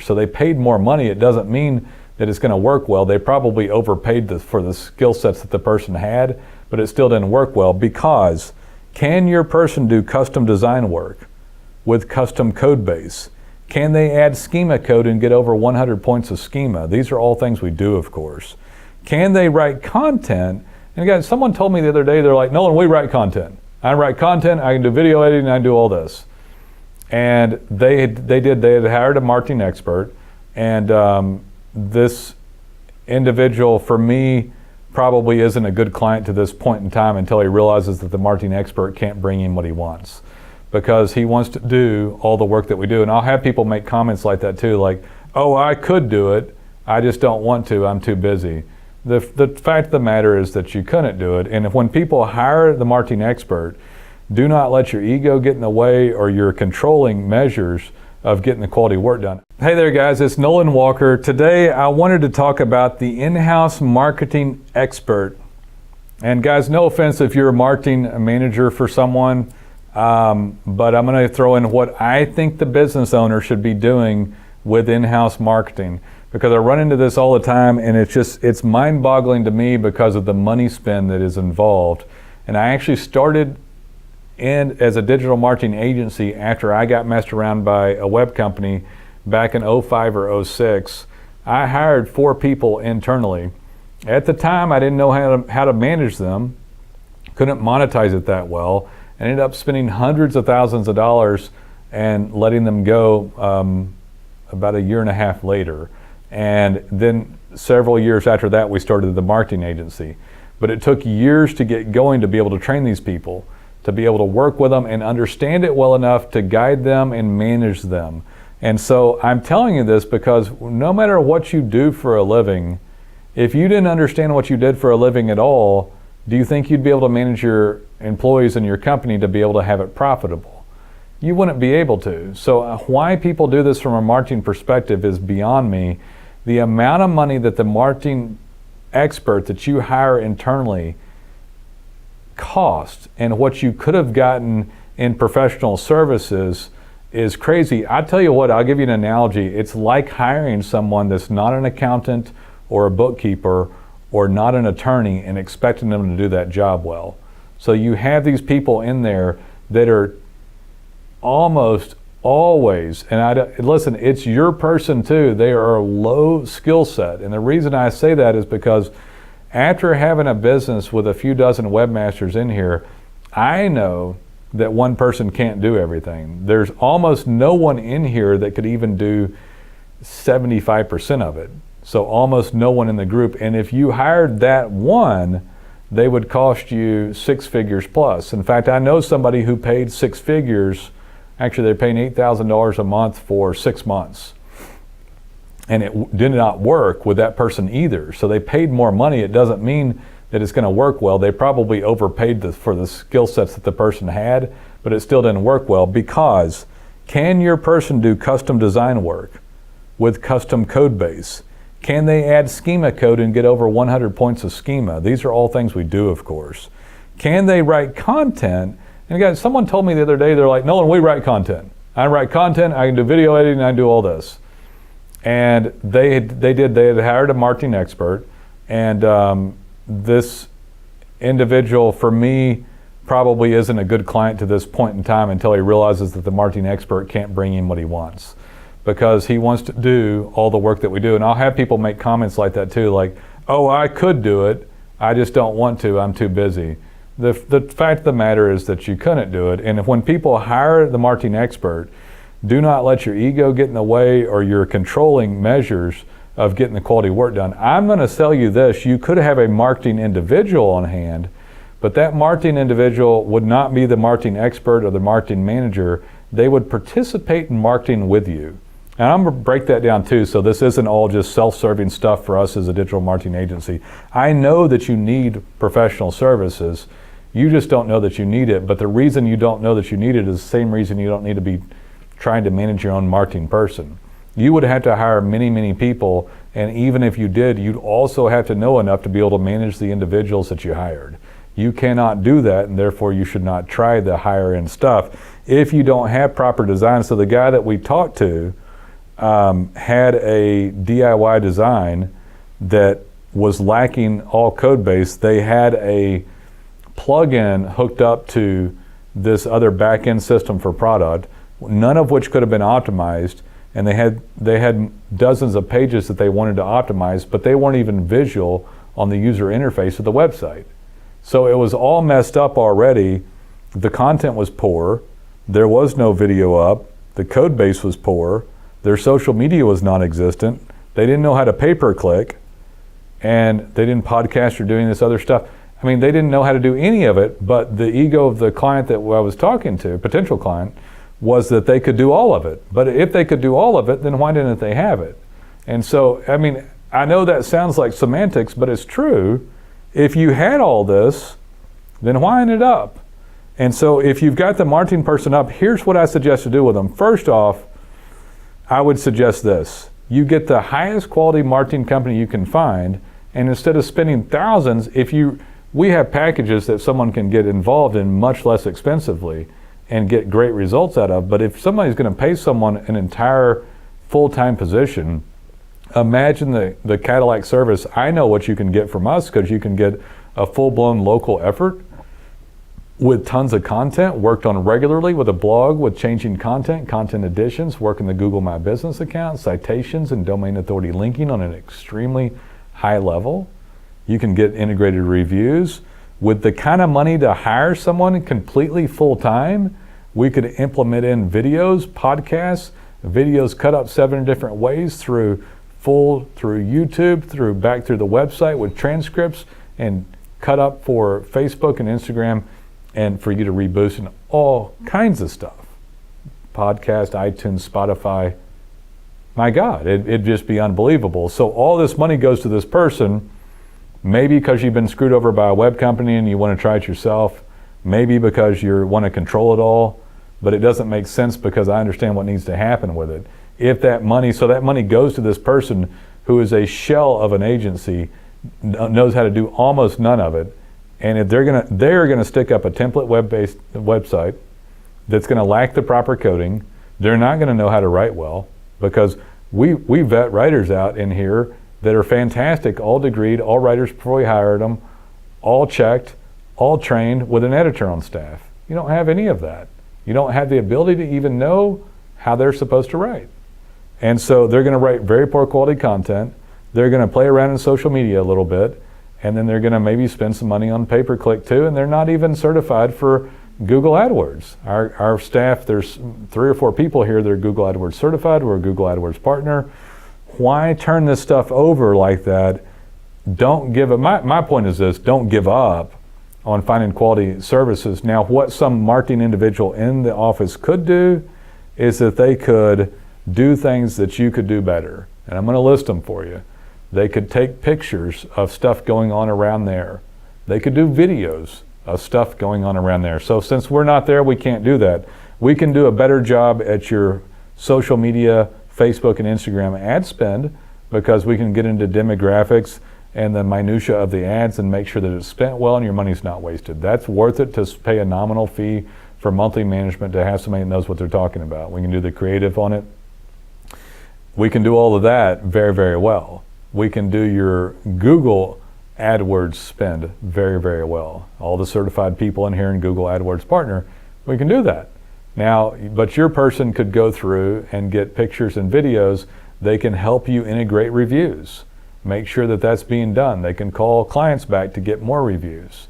So they paid more money. It doesn't mean that it's going to work well. They probably overpaid for the skill sets that the person had, but it still didn't work well, because can your person do custom design work with custom code base? Can they add schema code and get over 100 points of schema? These are all things we do, of course. Can they write content? And guys, someone told me the other day, they're like, Nolan, we write content. I write content, I can do video editing, I do all this. And they had hired a marketing expert, and this individual, for me, probably isn't a good client to this point in time until he realizes that the marketing expert can't bring him what he wants, because he wants to do all the work that we do. And I'll have people make comments like that too, like, oh, I could do it, I just don't want to, I'm too busy. The fact of the matter is that you couldn't do it. And if when people hire the marketing expert, do not let your ego get in the way or your controlling measures of getting the quality work done. Hey there guys, it's Nolan Walker. Today I wanted to talk about the in-house marketing expert. And guys, no offense if you're a marketing manager for someone, but I'm going to throw in what I think the business owner should be doing with in-house marketing, because I run into this all the time, and it's mind-boggling to me because of the money spend that is involved. And I actually started as a digital marketing agency after I got messed around by a web company back in 05 or 06. I hired 4 people internally. At the time, I didn't know how to manage them, couldn't monetize it that well, and ended up spending hundreds of thousands of dollars and letting them go about a year and a half later. And then several years after that, we started the marketing agency. But it took years to get going to be able to train these people, to be able to work with them and understand it well enough to guide them and manage them. And so I'm telling you this because no matter what you do for a living, if you didn't understand what you did for a living at all, do you think you'd be able to manage your employees and your company to be able to have it profitable? You wouldn't be able to. So why people do this from a marketing perspective is beyond me. The amount of money that the marketing expert that you hire internally cost and what you could have gotten in professional services is crazy. I tell you what, I'll give you an analogy. It's like hiring someone that's not an accountant or a bookkeeper or not an attorney and expecting them to do that job well. So you have these people in there that are almost always, and listen, it's your person too, they are a low skill set. And the reason I say that is because after having a business with a few dozen webmasters in here, I know that one person can't do everything. There's almost no one in here that could even do 75% of it. So almost no one in the group. And if you hired that one, they would cost you 6 figures plus. In fact, I know somebody who paid 6 figures. Actually, they're paying $8,000 a month for 6 months. And it did not work with that person either. So they paid more money. It doesn't mean that it's going to work well. They probably overpaid for the skill sets that the person had, but it still didn't work well, because can your person do custom design work with custom code base? Can they add schema code and get over 100 points of schema? These are all things we do, of course. Can they write content? And guys, someone told me the other day, they're like, Nolan, we write content. I write content, I can do video editing, I do all this. And they had hired a marketing expert, and this individual, for me, probably isn't a good client to this point in time until he realizes that the marketing expert can't bring him what he wants, because he wants to do all the work that we do. And I'll have people make comments like that too, like, oh, I could do it, I just don't want to, I'm too busy. The fact of the matter is that you couldn't do it. And if when people hire the marketing expert, do not let your ego get in the way or your controlling measures of getting the quality work done. I'm going to sell you this. You could have a marketing individual on hand, but that marketing individual would not be the marketing expert or the marketing manager. They would participate in marketing with you. And I'm going to break that down too, so this isn't all just self-serving stuff for us as a digital marketing agency. I know that you need professional services. You just don't know that you need it, but the reason you don't know that you need it is the same reason you don't need to be trying to manage your own marketing person. You would have to hire many, many people, and even if you did, you'd also have to know enough to be able to manage the individuals that you hired. You cannot do that, and therefore you should not try the higher end stuff if you don't have proper design. So the guy that we talked to, had a DIY design that was lacking all code base. They had a plug-in hooked up to this other back-end system for product, none of which could have been optimized, and they had dozens of pages that they wanted to optimize, but they weren't even visual on the user interface of the website. So it was all messed up already. The content was poor. There was no video up. The code base was poor. Their social media was non-existent. They didn't know how to pay-per-click, and they didn't podcast or doing this other stuff. I mean, they didn't know how to do any of it, but the ego of the client that I was talking to, potential client, was that they could do all of it. But if they could do all of it, then why didn't they have it? And so, I mean, I know that sounds like semantics, but it's true. If you had all this, then why end it up? And so if you've got the marketing person up, here's what I suggest to do with them. First off, I would suggest this. You get the highest quality marketing company you can find, and instead of spending thousands, we have packages that someone can get involved in much less expensively and get great results out of. But if somebody's going to pay someone an entire full-time position, imagine the Cadillac service. I know what you can get from us, because you can get a full-blown local effort with tons of content, worked on regularly with a blog, with changing content additions, working the Google My Business account, citations and domain authority linking on an extremely high level. You can get integrated reviews. With the kind of money to hire someone completely full-time, we could implement in videos, podcasts, videos cut up 7 different ways through YouTube, back through the website with transcripts, and cut up for Facebook and Instagram, and for you to reboost, and all kinds of stuff. Podcast, iTunes, Spotify. My God, it'd just be unbelievable. So all this money goes to this person, maybe because you've been screwed over by a web company and you want to try it yourself, maybe because you want to control it all, but it doesn't make sense because I understand what needs to happen with it. If that money goes to this person who is a shell of an agency, knows how to do almost none of it, and if they're gonna stick up a template web-based website that's gonna lack the proper coding, they're not gonna know how to write well, because we vet writers out in here that are fantastic, all degreed, all writers before we hired them, all checked, all trained, with an editor on staff. You don't have any of that. You don't have the ability to even know how they're supposed to write. And so they're gonna write very poor quality content. They're gonna play around in social media a little bit, and then they're gonna maybe spend some money on pay-per-click too, and they're not even certified for Google AdWords. Our staff, there's 3 or 4 people here that are Google AdWords certified. We're a Google AdWords partner. Why turn this stuff over like that? Don't give up. My point is this: don't give up on finding quality services. Now, what some marketing individual in the office could do is that they could do things that you could do better. And I'm going to list them for you. They could take pictures of stuff going on around there. They could do videos of stuff going on around there. So since we're not there, we can't do that. We can do a better job at your social media, Facebook and Instagram ad spend, because we can get into demographics and the minutia of the ads and make sure that it's spent well and your money's not wasted. That's worth it to pay a nominal fee for monthly management to have somebody that knows what they're talking about. We can do the creative on it. We can do all of that very, very well. We can do your Google AdWords spend very, very well. All the certified people in here in Google AdWords Partner, we can do that. Now, but your person could go through and get pictures and videos. They can help you integrate reviews. Make sure that that's being done. They can call clients back to get more reviews.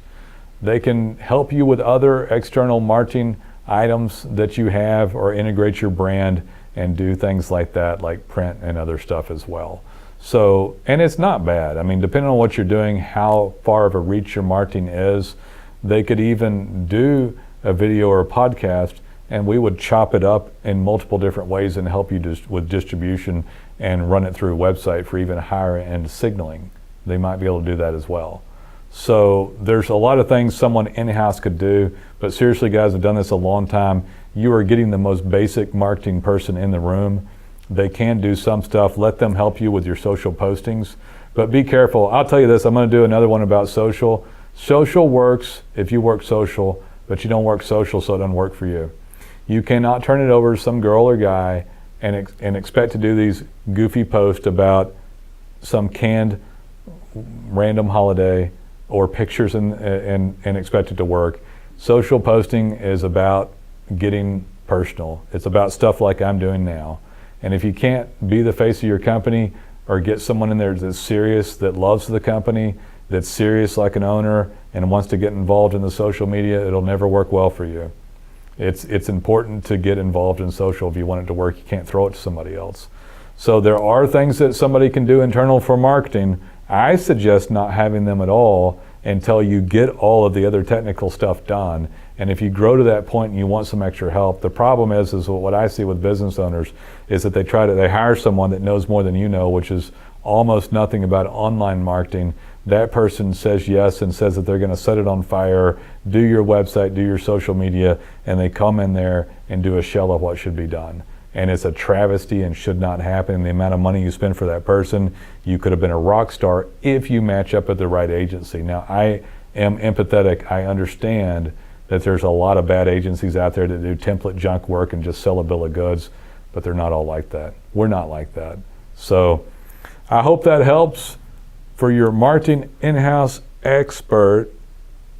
They can help you with other external marketing items that you have, or integrate your brand and do things like that, like print and other stuff as well. So, and it's not bad. I mean, depending on what you're doing, how far of a reach your marketing is, they could even do a video or a podcast, and we would chop it up in multiple different ways and help you with distribution and run it through a website for even higher end signaling. They might be able to do that as well. So there's a lot of things someone in-house could do, but seriously, guys, I've done this a long time. You are getting the most basic marketing person in the room. They can do some stuff. Let them help you with your social postings, but be careful. I'll tell you this, I'm going to do another one about social. Social works if you work social, but you don't work social, so it doesn't work for you. You cannot turn it over to some girl or guy and expect to do these goofy posts about some canned random holiday or pictures and expect it to work. Social posting is about getting personal. It's about stuff like I'm doing now. And if you can't be the face of your company or get someone in there that's serious, that loves the company, that's serious like an owner and wants to get involved in the social media, it'll never work well for you. It's important to get involved in social. If you want it to work, you can't throw it to somebody else. So there are things that somebody can do internal for marketing. I suggest not having them at all until you get all of the other technical stuff done. And if you grow to that point and you want some extra help, the problem is what I see with business owners is that they hire someone that knows more than you know, which is almost nothing about online marketing. That person says yes and says that they're going to set it on fire, do your website, do your social media, and they come in there and do a shell of what should be done. And it's a travesty and should not happen. The amount of money you spend for that person, you could have been a rock star if you match up at the right agency. Now, I am empathetic. I understand that there's a lot of bad agencies out there that do template junk work and just sell a bill of goods, but they're not all like that. We're not like that. So I hope that helps for your marketing in-house expert,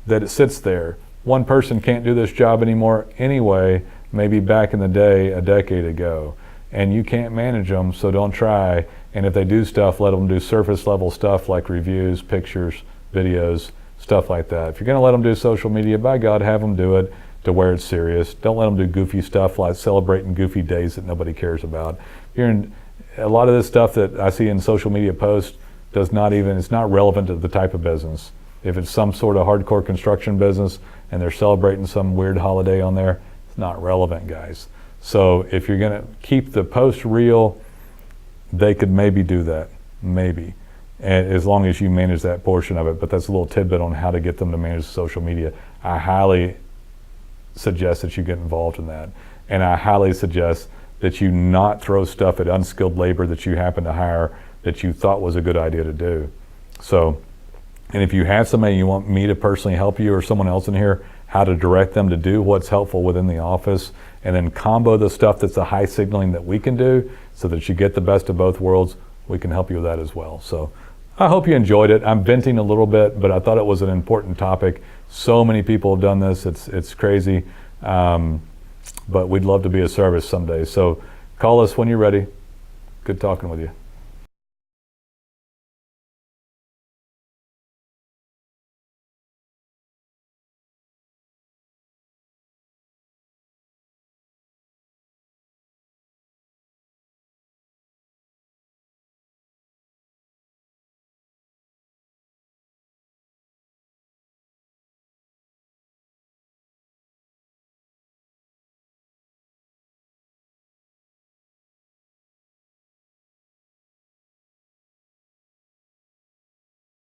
that it sits there. One person can't do this job anymore anyway, maybe back in the day, a decade ago. And you can't manage them, so don't try. And if they do stuff, let them do surface level stuff like reviews, pictures, videos, stuff like that. If you're gonna let them do social media, by God, have them do it to where it's serious. Don't let them do goofy stuff like celebrating goofy days that nobody cares about. A lot of this stuff that I see in social media posts it's not relevant to the type of business. If it's some sort of hardcore construction business and they're celebrating some weird holiday on there, it's not relevant, guys. So if you're gonna keep the post real, they could maybe do that, maybe. And as long as you manage that portion of it, but that's a little tidbit on how to get them to manage social media. I highly suggest that you get involved in that. And I highly suggest that you not throw stuff at unskilled labor that you happen to hire that you thought was a good idea to do. So, and if you have somebody you want me to personally help you or someone else in here, how to direct them to do what's helpful within the office, and then combo the stuff that's the high signaling that we can do so that you get the best of both worlds, we can help you with that as well. So I hope you enjoyed it. I'm venting a little bit, but I thought it was an important topic. So many people have done this, it's crazy. But we'd love to be of service someday. So call us when you're ready. Good talking with you.